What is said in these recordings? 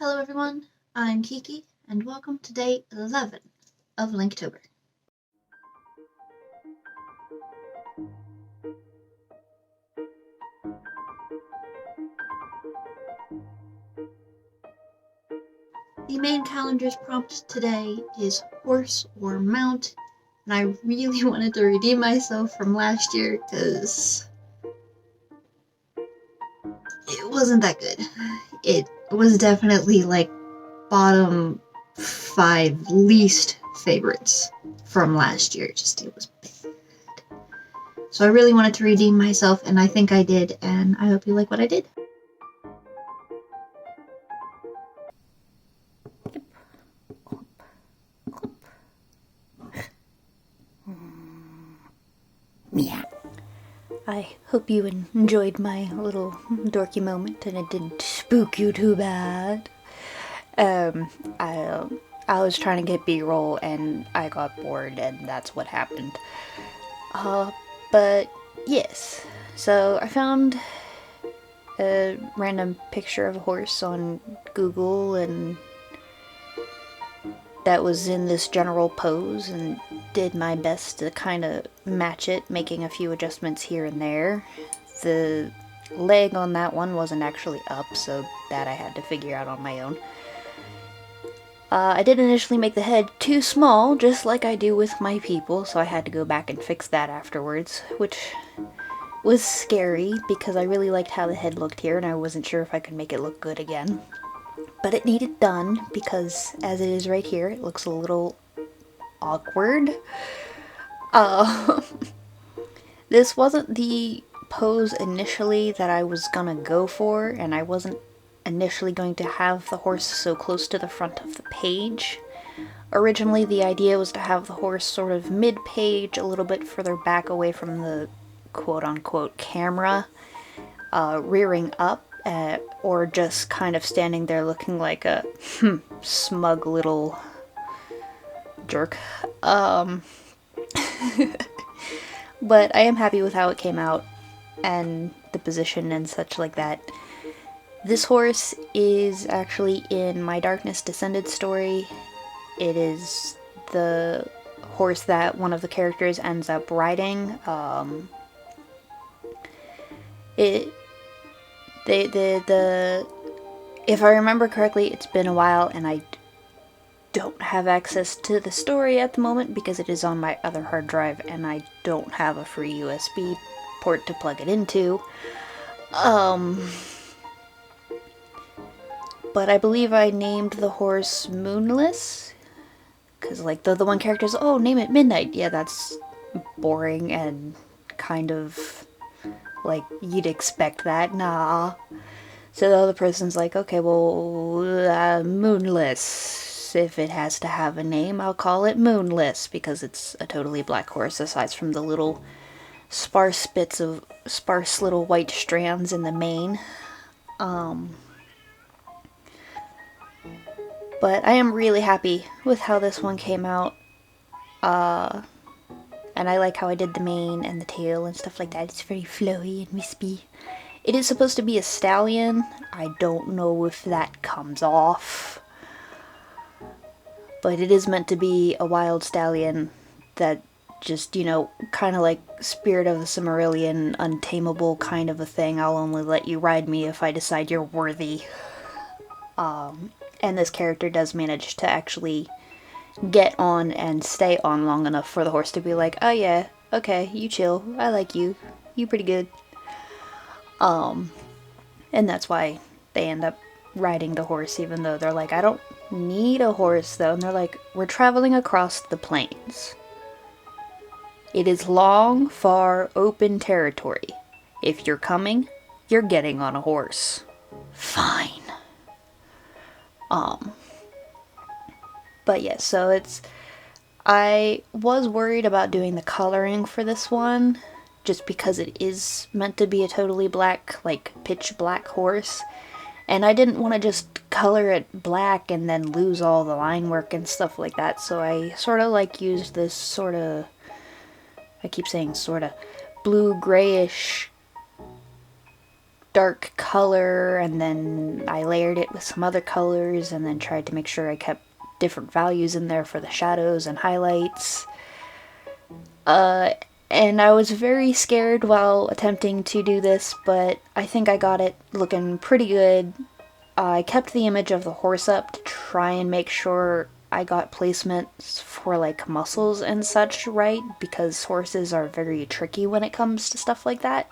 Hello everyone, I'm Kiki, and welcome to day 11 of Linktober. The main calendar's prompt today is horse or mount, and I really wanted to redeem myself from last year because it wasn't that good. It was definitely like bottom 5 least favorites from last year. It was bad. So I really wanted to redeem myself, and I think I did, and I hope you like what I did. Yeah. I hope you enjoyed my little dorky moment and it didn't spook you too bad. I was trying to get B-roll and I got bored and that's what happened. But yes. So I found a random picture of a horse on Google and that was in this general pose and did my best to kind of match it, making a few adjustments here and there. The leg on that one wasn't actually up, so that I had to figure out on my own. I did initially make the head too small, just like I do with my people, so I had to go back and fix that afterwards, which was scary because I really liked how the head looked here and I wasn't sure if I could make it look good again. But it needed done because as it is right here, it looks a little awkward. This wasn't the pose initially that I was gonna go for, and I wasn't initially going to have the horse so close to the front of the page. Originally, the idea was to have the horse sort of mid-page, a little bit further back away from the quote-unquote camera, rearing up, or just kind of standing there looking like a smug little jerk. But I am happy with how it came out and the position and such like that. This horse is actually in my Darkness Descended story. It is the horse that one of the characters ends up riding. If I remember correctly, it's been a while and I don't have access to the story at the moment because it is on my other hard drive and I don't have a free USB port to plug it into. But I believe I named the horse Moonless because like the one character's, oh, name it Midnight. Yeah, that's boring and kind of like you'd expect that. Nah. So the other person's like, okay, well, Moonless. If it has to have a name, I'll call it Moonless because it's a totally black horse aside from the little sparse little white strands in the mane. But I am really happy with how this one came out. And I like how I did the mane and the tail and stuff like that. It's very flowy and wispy. It is supposed to be a stallion. I don't know if that comes off. But it is meant to be a wild stallion that just, kind of like Spirit of the Cimmerillion, untamable kind of a thing. I'll only let you ride me if I decide you're worthy. And this character does manage to actually get on and stay on long enough for the horse to be like, oh yeah, okay, you chill, I like you, you pretty good. And that's why they end up riding the horse, even though they're like, I don't need a horse though, and they're like, we're traveling across the plains. It is long, far, open territory. If you're coming, you're getting on a horse. Fine. But yeah, so I was worried about doing the coloring for this one, just because it is meant to be a totally black, like pitch black horse. And I didn't want to just color it black and then lose all the line work and stuff like that. So I sort of like used this sort of, I keep saying sort of, blue grayish dark color, and then I layered it with some other colors, and then tried to make sure I kept different values in there for the shadows and highlights. And I was very scared while attempting to do this, but I think I got it looking pretty good. I kept the image of the horse up to try and make sure I got placements for like muscles and such right, because horses are very tricky when it comes to stuff like that.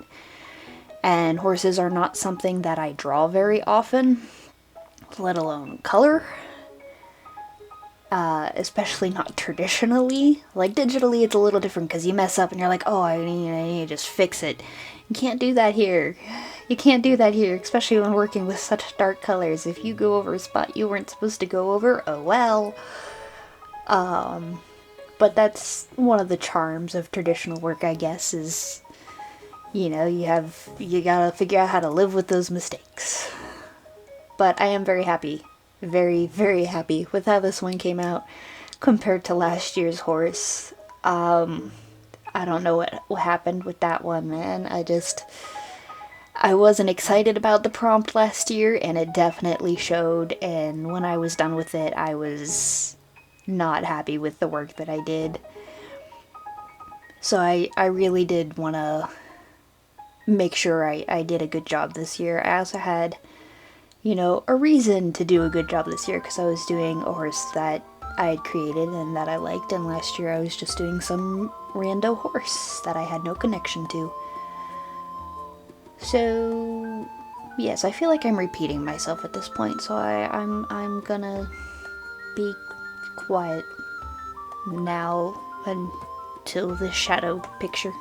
And horses are not something that I draw very often, let alone color. Especially not traditionally. Like digitally, it's a little different because you mess up and you're like, oh, I need to just fix it. You can't do that here. You can't do that here, especially when working with such dark colors. If you go over a spot you weren't supposed to go over, oh well. But that's one of the charms of traditional work, I guess, is, you know, you gotta figure out how to live with those mistakes. But I am very happy, very, very happy with how this one came out compared to last year's horse. I don't know what happened with that one, man. I wasn't excited about the prompt last year, and it definitely showed. And when I was done with it, I was not happy with the work that I did. So I really did want to make sure I did a good job this year. I also had, you know, a reason to do a good job this year because I was doing a horse that I had created and that I liked, and last year I was just doing some rando horse that I had no connection to. So yes, I feel like I'm repeating myself at this point, so I'm gonna be quiet now until the shadow picture.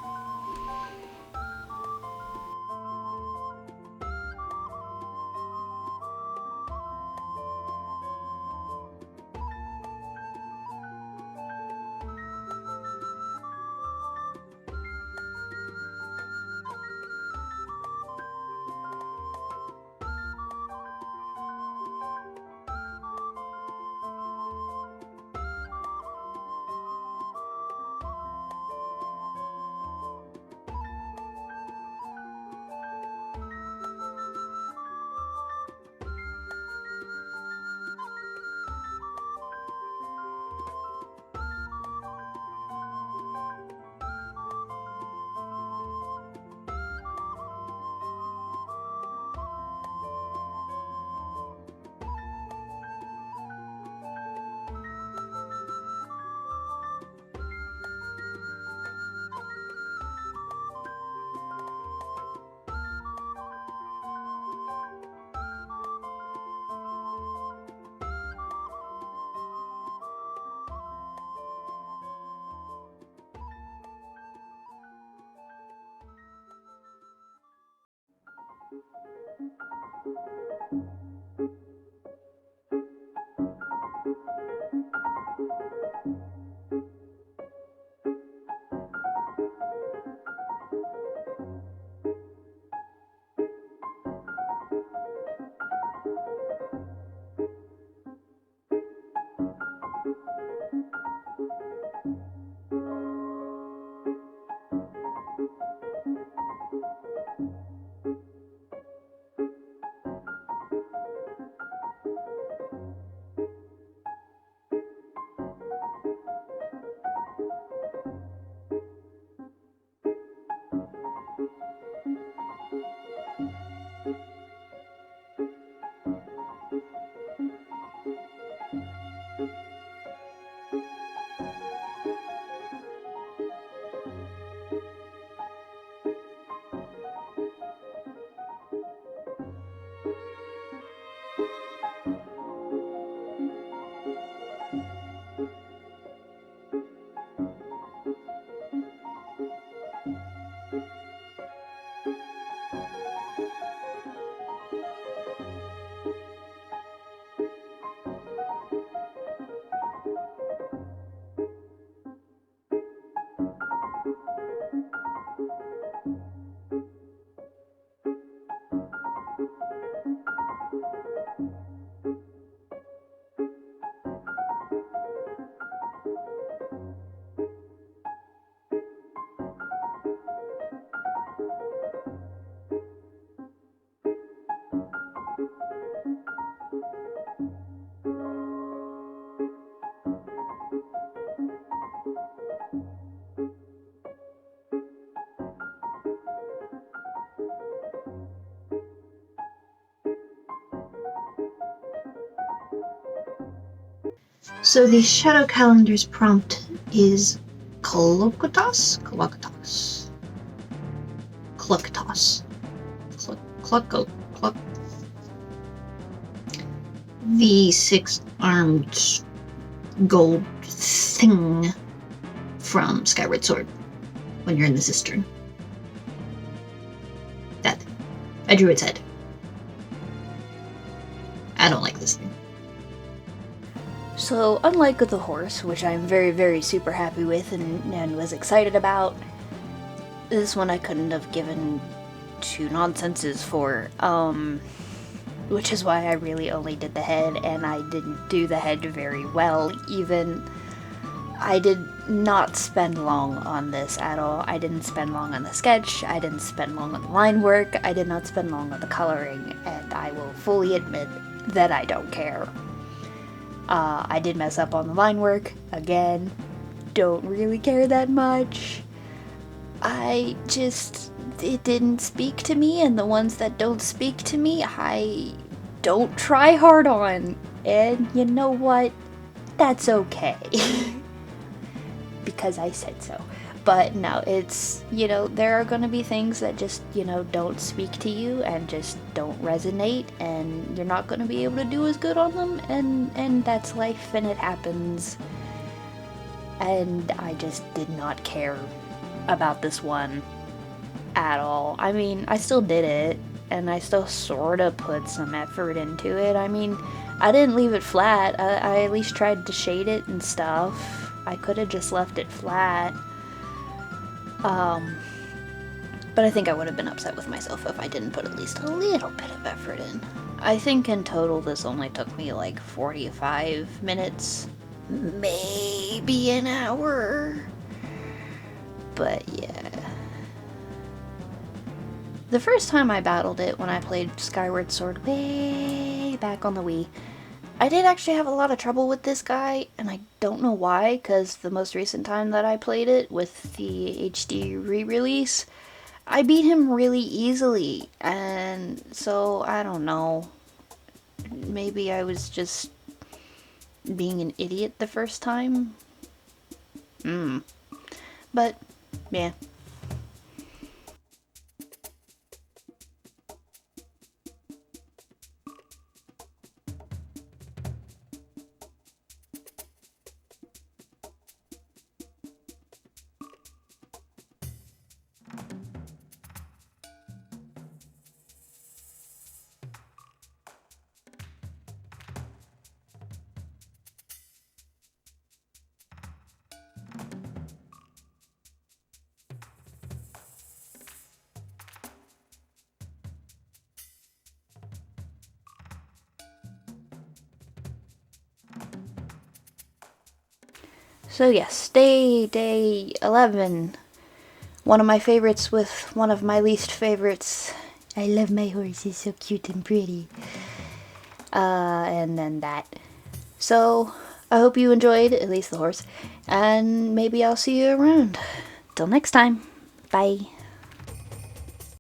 So the Shadow Calendar's prompt is Koloktos? Koloktos. Cluck. The six-armed gold thing from Skyward Sword when you're in the cistern. That thing. I drew its head. I don't like this thing. So, unlike the horse, which I'm very, very super happy with and was excited about, this one I couldn't have given two nonsenses for, which is why I really only did the head, and I didn't do the head very well, even. I did not spend long on this at all. I didn't spend long on the sketch, I didn't spend long on the line work, I did not spend long on the coloring, and I will fully admit that I don't care. I did mess up on the line work, again, don't really care that much. It didn't speak to me, and the ones that don't speak to me, I don't try hard on. And you know what? That's okay. Because I said so. But no, it's, there are gonna be things that just, don't speak to you and just don't resonate, and you're not gonna be able to do as good on them, and that's life, and it happens. And I just did not care about this one at all. I mean, I still did it, and I still sort of put some effort into it. I mean, I didn't leave it flat. I at least tried to shade it and stuff. I could have just left it flat. But I think I would have been upset with myself if I didn't put at least a little bit of effort in. I think in total this only took me like 45 minutes, maybe an hour. But yeah. The first time I battled it, when I played Skyward Sword way back on the Wii, I did actually have a lot of trouble with this guy, and I don't know why, because the most recent time that I played it with the HD re-release, I beat him really easily, and so I don't know. Maybe I was just being an idiot the first time? But, yeah. So yes, day 11. One of my favorites with one of my least favorites. I love my horse, he's so cute and pretty. And then that. So, I hope you enjoyed, at least the horse, and maybe I'll see you around. Till next time. Bye.